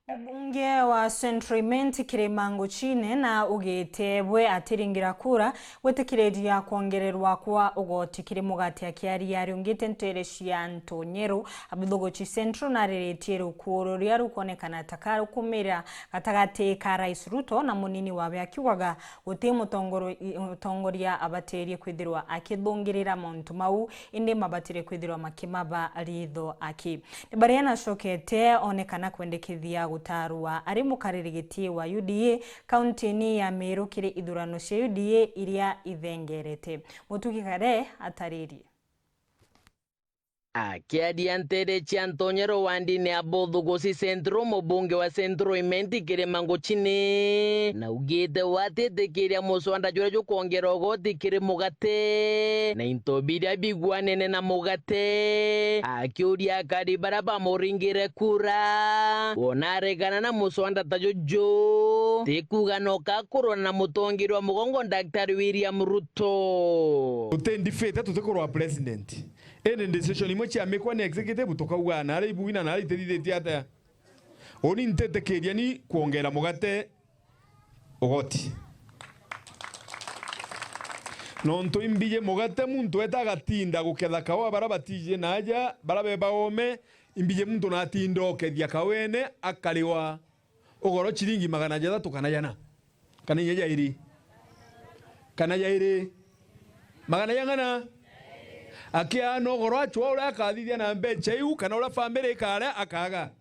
Mbunge wa Central Kiremango Chine na ugitebwe atiringira kura gwitikireria kuongererwa kwa ugoti kiri mugati akiari yari ungite ntereshia Ntonyero abithogochi Central na riretie rukuru ria rukonekana takaru kumira gatagati ka Rais Ruto na munini wawe akiwaga guti mutongoria abaterie kwithirwa akithungirira muntu mau indi mabatire kwithirwa makimaba ritho aki bariana shokete onekana kwendekithia gutarua ari mukaririgitie wa UDA kaunti-ini ya Meru kiri ithurano cia UDA iria ithengerete mutugi kare atariri Akiadia nterechi Ntonyero wandini abothogochi Central mubunge wa Central Kiremango Chine na ugite watetekeria muswanda jura jo kuongera ugoti kiri mugate na intobiria bigwanene na mugate akiuria kari baraba moringire kura wonaregana na muswanda tajojo tekuga no kakorona na mutongirwa mugongo Dr. William Ruto utendi fete tutekorwa president ene decision imwe cia mekwa ni executive tukauga na ari buina na ari tethithiti ata oni ntetekeria ni kuongera mugate ugoti nonto imbije mugate muntu etagatinda guketha kawa barabatije naja barabe baome imbije muntu natinda okethia kawene akaliwa ugoro chiringi 600 kana jana kana nyeja iri kana jairi magana yangana akia no goro achwa ura akathithia na mbeche iu kana ura family kare akaga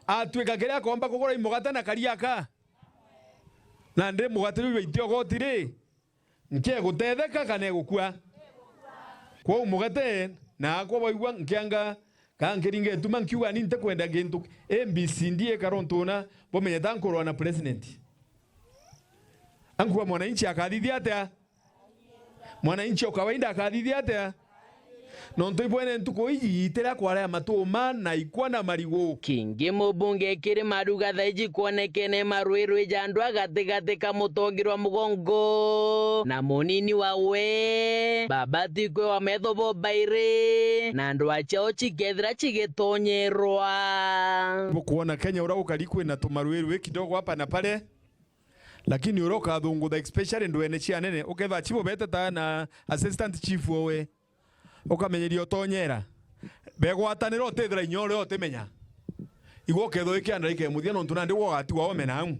atwika kiria komba kugura imugata na kariaka na ndire mugate ru itio gotire nke gutetheka kana gukua kwa umugate na kwa boigwa nkianga kankiringe tuma nkiuga ni nte kwenda gintu MBC ndie karontona bomenye tankorwa na president ankuwa mwananchi akathithia atia mwananchi okawaida akathithia atia nonto ibwene ntuko iji itera kwara matuma na ikwana marigo kingi mubunge kiri maruga thaiji kuonekene marwirwe jandwa gatigati ka mutongirwa mugongo na munini wawe babati kwe wa methobo baire na ndwa chao chikethira chigitonyerwa kuona Kenya ura ukarikwe na tumarwirwe kidogo hapa na pale lakini uroka thungu especially ndwene cia nene uketha chibo beteta na assistant chief wewe ukamenyeria utonyera begwatanira utethira inyore utemenya igwo ketho ikianda ikemuthia no ntunandi wogati wa omena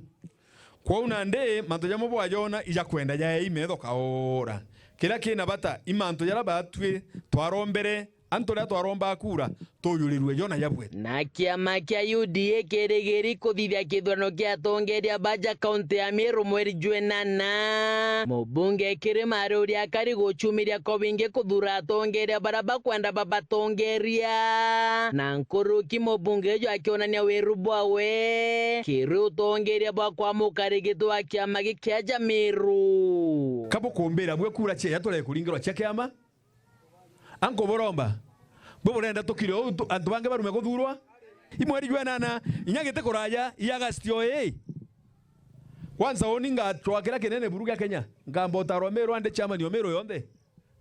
kwa unande manto jamo bwajona ija kwenda ja imetho kaora kila kina bata imanto jara batwe twarombere antore twaromba kura tuyurirwe jona yabwe na kiama kia UDA kerigeri kuthithia kithurano kia tongeria baja kaunti ya Meru mweri Jwenana mubunge kiri maruria kari guchumiria kobinge kuthura tongeria baraba kwenda babatongeria na nkuruki mubunge jo akionania wiru bwawe kiri tongeria bwa kwa mukarigito wa kiama kia Meru kabo kumbira bwe kura che yatore kuringirwa cha kiama anko boromba boborenda tukiro antu bange barume guthurwa imweri Jwenana inyagite kuraja iagastio kwanza oninga twakira kinene buruga Kenya ngambo taromero ande chama ni omero yonde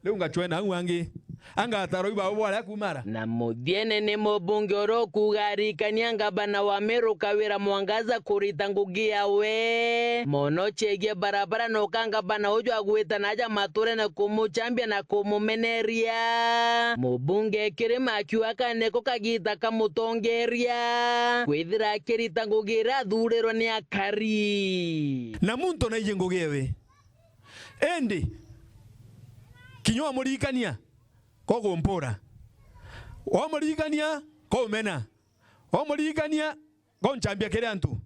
leo ngachwena anwangi anga taroiba bwala kumara na muthiene ni mubunge oro kugarikania ngabana wa Meru kawira mwangaza kurita ngugi yawe mono chegie barabara no kangabana ujo agwita naja mature na kumuchambia na kumumeneria mubunge kirima akiwa kaneko kagita kamutongeria kwithira kirita ngugi ra thurero ni akari na muntu na ije ngugi yewe endi kinywa murikania kogo mpora omurigania ko mena omurigania ko nchambia kere antu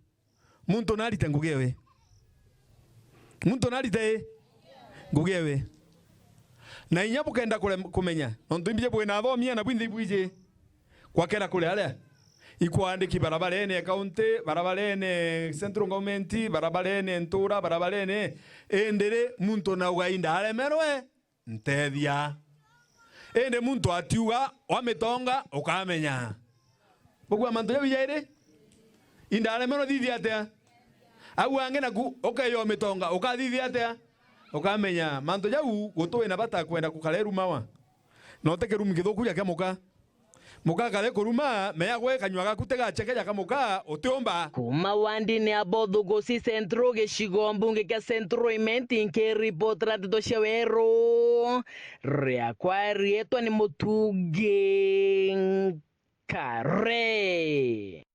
muntu narite ngugewe muntu narite ngugewe na inyapo kenda kumenya nonto imbije bwe na thomia na bwindi bwije kwakera kule ale ikwandiki barabarene county barabarene central government barabarene ntura barabarene endere muntu na ugainda alemerwe ntethia ende muntu atiuga wametonga ukamenya bugwa manto ya bijaire indale meno thithia atia au ange naku okayo metonga ukathithia atia ukamenya manto jau gutwe na bata kwenda kukareru mawa no teke rumu githuku ya kemuka muka le kuruma meya gwe kanywaga kutega chekeja kamuka otiomba kuma wandini abothugusi centro gicigo mbunge kia Centroiment nkiripotera Tito Shawero riakwa rietwa ni Mutungi Kare.